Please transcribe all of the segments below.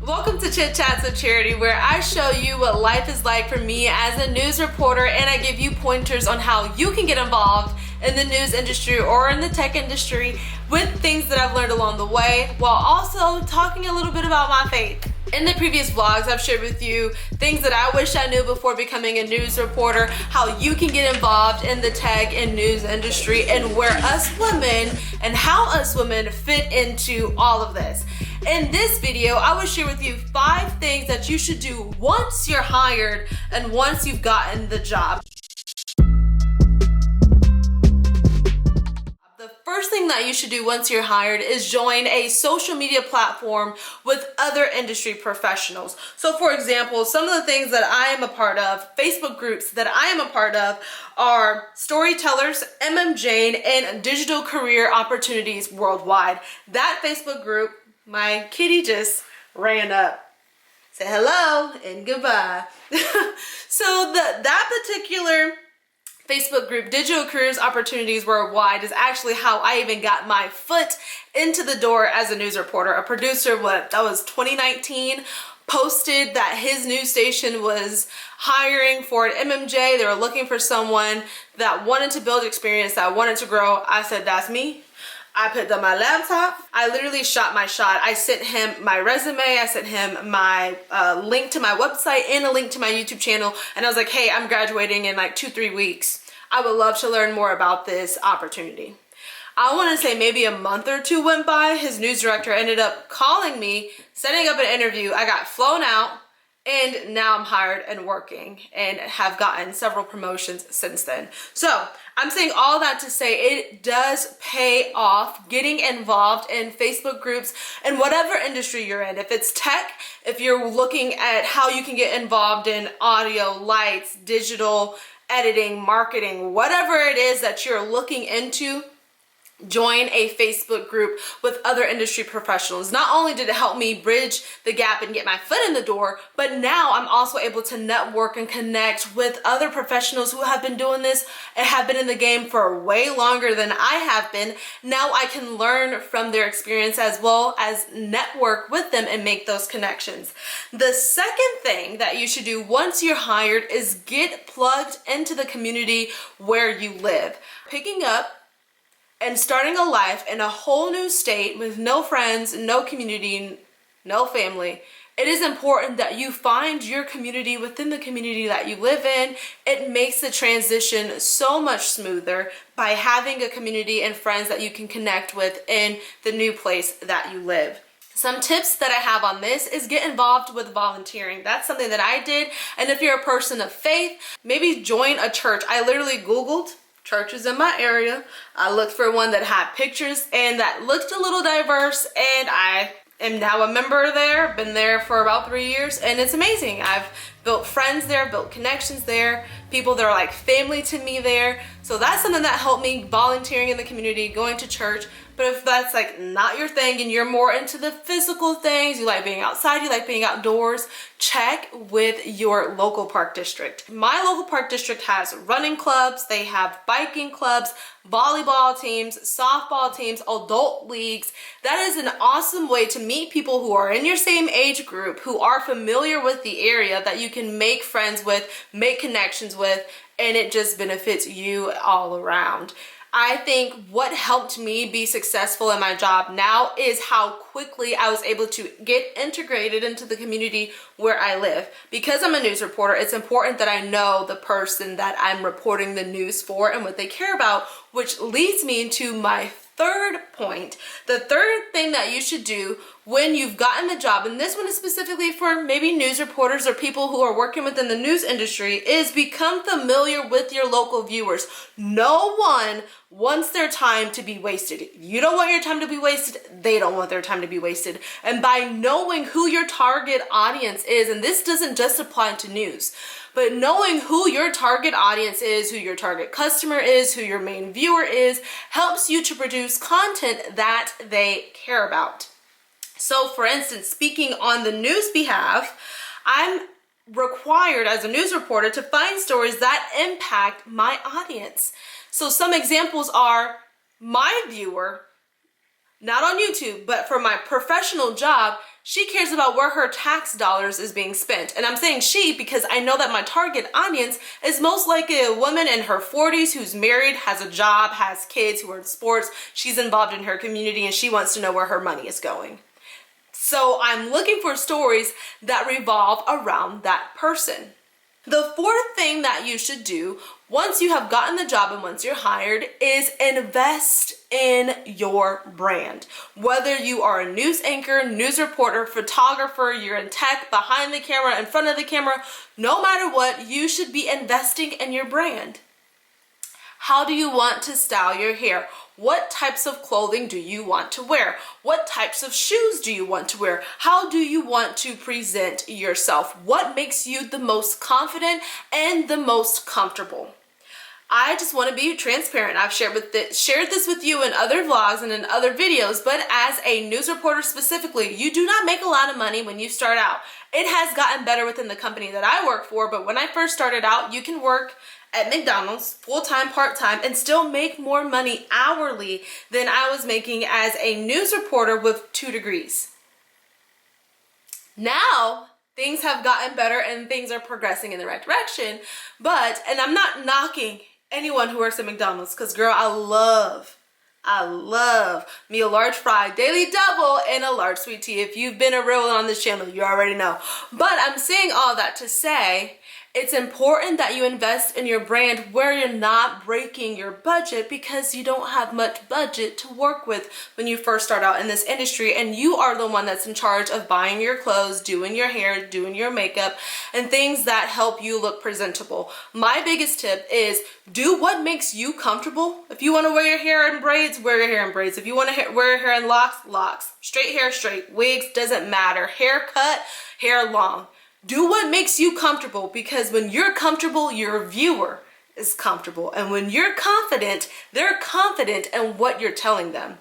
Welcome to Chit Chats with Charity, where I show you what life is like for me as a news reporter, and I give you pointers on how you can get involved in the news industry or in the tech industry with things that I've learned along the way, while also talking a little bit about my faith. In the previous vlogs, I've shared with you things that I wish I knew before becoming a news reporter, how you can get involved in the tech and news industry, and where us women and how us women fit into all of this. In this video, I will share with you 5 things that you should do once you're hired and once you've gotten the job. The first thing that you should do once you're hired is join a social media platform with other industry professionals. So for example, some of the things that I am a part of, Facebook groups that I am a part of, are Storytellers, MMJ, and Digital Career Opportunities Worldwide. That Facebook group, my kitty just ran up. Say hello and goodbye. So that particular Facebook group, Digital Careers Opportunities Worldwide, is actually how I even got my foot into the door as a news reporter. A producer, that was 2019, posted that his news station was hiring for an MMJ. They were looking for someone that wanted to build experience, that wanted to grow. I said, that's me. I picked up my laptop. I literally shot my shot. I sent him my resume. I sent him my link to my website and a link to my YouTube channel. And I was like, hey, I'm graduating in like 2-3 weeks. I would love to learn more about this opportunity. I want to say maybe a month or 2 went by. His news director ended up calling me, setting up an interview. I got flown out, and now I'm hired and working and have gotten several promotions since then. So I'm saying all that to say it does pay off getting involved in Facebook groups in whatever industry you're in. If it's tech, if you're looking at how you can get involved in audio, lights, digital, editing, marketing, whatever it is that you're looking into, join a Facebook group with other industry professionals. Not only did it help me bridge the gap and get my foot in the door, but now I'm also able to network and connect with other professionals who have been doing this and have been in the game for way longer than I have been. Now I can learn from their experience as well as network with them and make those connections. The second thing that you should do once you're hired is get plugged into the community where you live. Picking up and starting a life in a whole new state with no friends, no community, no family, it is important that you find your community within the community that you live in. It makes the transition so much smoother by having a community and friends that you can connect with in the new place that you live. Some tips that I have on this is get involved with volunteering. That's something that I did. And if you're a person of faith, maybe join a church. I literally Googled churches in my area. I looked for one that had pictures and that looked a little diverse, and I am now a member there. Been there for about 3 years, and it's amazing. I've built friends there, built connections there, people that are like family to me there. So that's something that helped me, volunteering in the community, going to church. But if that's like not your thing and you're more into the physical things, you like being outside, you like being outdoors, check with your local park district. My local park district has running clubs, they have biking clubs, volleyball teams, softball teams, adult leagues. That is an awesome way to meet people who are in your same age group, who are familiar with the area, that you can make friends with, make connections with, and it just benefits you all around. I think what helped me be successful in my job now is how quickly I was able to get integrated into the community where I live. Because I'm a news reporter, it's important that I know the person that I'm reporting the news for and what they care about, which leads me to my third point. The third thing that you should do when you've gotten the job, and this one is specifically for maybe news reporters or people who are working within the news industry, is become familiar with your local viewers. No one wants their time to be wasted. You don't want your time to be wasted. They don't want their time to be wasted. And by knowing who your target audience is, and this doesn't just apply to news, but knowing who your target audience is, who your target customer is, who your main viewer is, helps you to produce content that they care about. So for instance, speaking on the news behalf, I'm required as a news reporter to find stories that impact my audience. So some examples are my viewer, not on YouTube, but for my professional job, She cares about where her tax dollars is being spent. And I'm saying she because I know that my target audience is most likely a woman in her 40s who's married, has a job, has kids, who are in sports. She's involved in her community and she wants to know where her money is going. So I'm looking for stories that revolve around that person. The fourth thing that you should do once you have gotten the job and once you're hired is invest in your brand. Whether you are a news anchor, news reporter, photographer, you're in tech, behind the camera, in front of the camera, no matter what, you should be investing in your brand. How do you want to style your hair? What types of clothing do you want to wear? What types of shoes do you want to wear? How do you want to present yourself? What makes you the most confident and the most comfortable? I just want to be transparent. I've shared this with you in other vlogs and in other videos, but as a news reporter specifically, you do not make a lot of money when you start out. It has gotten better within the company that I work for, but when I first started out, you can work at McDonald's full-time, part-time, and still make more money hourly than I was making as a news reporter with 2 degrees. Now, things have gotten better and things are progressing in the right direction, and I'm not knocking anyone who works at McDonald's, because girl, I love me a large fry, daily double, and a large sweet tea. If you've been a real one on this channel, you already know. But I'm saying all that to say, it's important that you invest in your brand where you're not breaking your budget, because you don't have much budget to work with when you first start out in this industry, and you are the one that's in charge of buying your clothes, doing your hair, doing your makeup, and things that help you look presentable. My biggest tip is do what makes you comfortable. If you want to wear your hair in braids, wear your hair in braids. If you want to wear your hair in locks, locks. Straight hair, straight. Wigs, doesn't matter. Haircut, hair long. Do what makes you comfortable, because when you're comfortable, your viewer is comfortable. And when you're confident, they're confident in what you're telling them.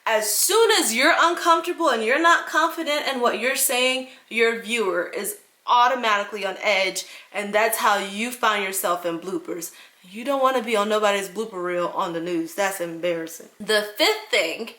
As soon as you're uncomfortable and you're not confident in what you're saying, your viewer is automatically on edge, and that's how you find yourself in bloopers. You don't want to be on nobody's blooper reel on the news. That's embarrassing. The fifth thing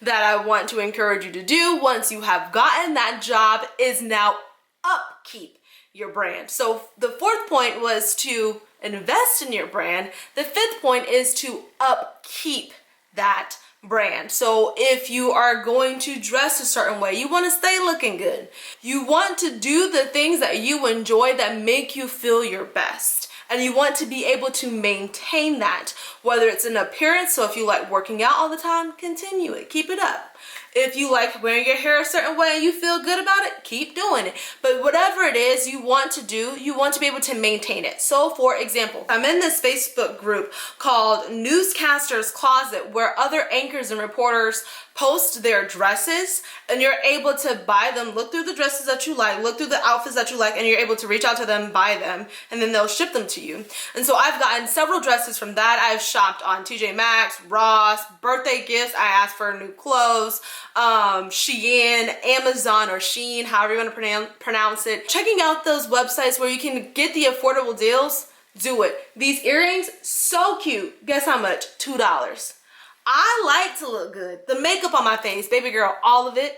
that I want to encourage you to do once you have gotten that job is now upkeep your brand. So the fourth point was to invest in your brand. The fifth point is to upkeep that brand. So if you are going to dress a certain way, you want to stay looking good. You want to do the things that you enjoy that make you feel your best. And you want to be able to maintain that, whether it's an appearance. So if you like working out all the time, continue it, keep it up. If you like wearing your hair a certain way and you feel good about it, keep doing it. But whatever it is you want to do, you want to be able to maintain it. So for example, I'm in this Facebook group called Newscasters Closet, where other anchors and reporters post their dresses, and you're able to buy them, look through the dresses that you like, look through the outfits that you like, and you're able to reach out to them, buy them, and then they'll ship them to you. And so I've gotten several dresses from that. I've shopped on TJ Maxx, Ross, birthday gifts. I asked for new clothes, Shein, Amazon, or Shein, however you want to pronounce it. Checking out those websites where you can get the affordable deals, do it. These earrings, so cute. Guess how much? $2. I like to look good. The makeup on my face, baby girl, all of it,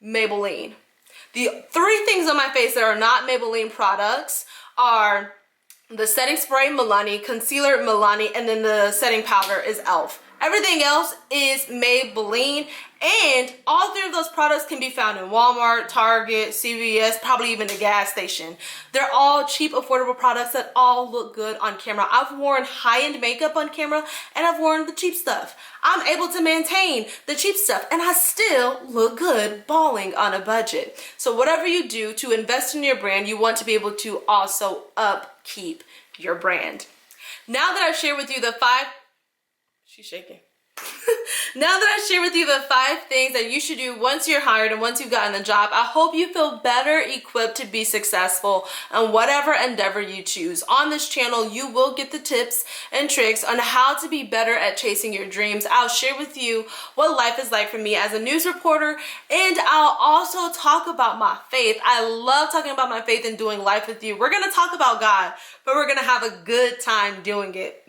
Maybelline. The 3 things on my face that are not Maybelline products are the setting spray, Milani, concealer, Milani, and then the setting powder is e.l.f. Everything else is Maybelline, and all 3 of those products can be found in Walmart, Target, CVS, probably even a gas station. They're all cheap, affordable products that all look good on camera. I've worn high-end makeup on camera, and I've worn the cheap stuff. I'm able to maintain the cheap stuff, and I still look good balling on a budget. So whatever you do to invest in your brand, you want to be able to also upkeep your brand. Now that I've shared with you the 5... She's shaking. Now that I share with you the 5 things that you should do once you're hired and once you've gotten the job, I hope you feel better equipped to be successful in whatever endeavor you choose. On this channel, you will get the tips and tricks on how to be better at chasing your dreams. I'll share with you what life is like for me as a news reporter, and I'll also talk about my faith. I love talking about my faith and doing life with you. We're going to talk about God, but we're going to have a good time doing it.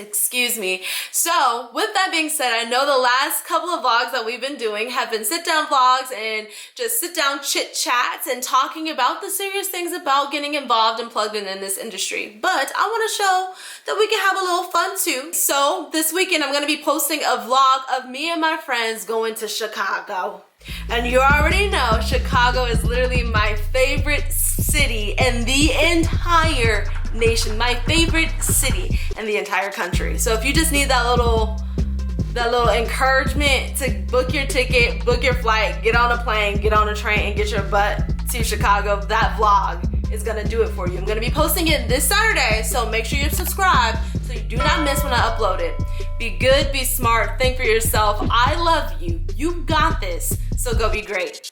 Excuse me. So with that being said, I know the last couple of vlogs that we've been doing have been sit down vlogs and just sit down chit chats and talking about the serious things about getting involved and plugged in this industry. But I want to show that we can have a little fun too. So this weekend I'm going to be posting a vlog of me and my friends going to Chicago. And you already know Chicago is literally my favorite city in the entire nation, my favorite city in the entire country. So if you just need that little encouragement to book your ticket, book your flight, get on a plane, get on a train, and get your butt to Chicago, that vlog is gonna do it for you. I'm gonna be posting it this Saturday, so make sure you're subscribed so you do not miss when I upload it. Be good, be smart, think for yourself. I love you. You got this, so go be great.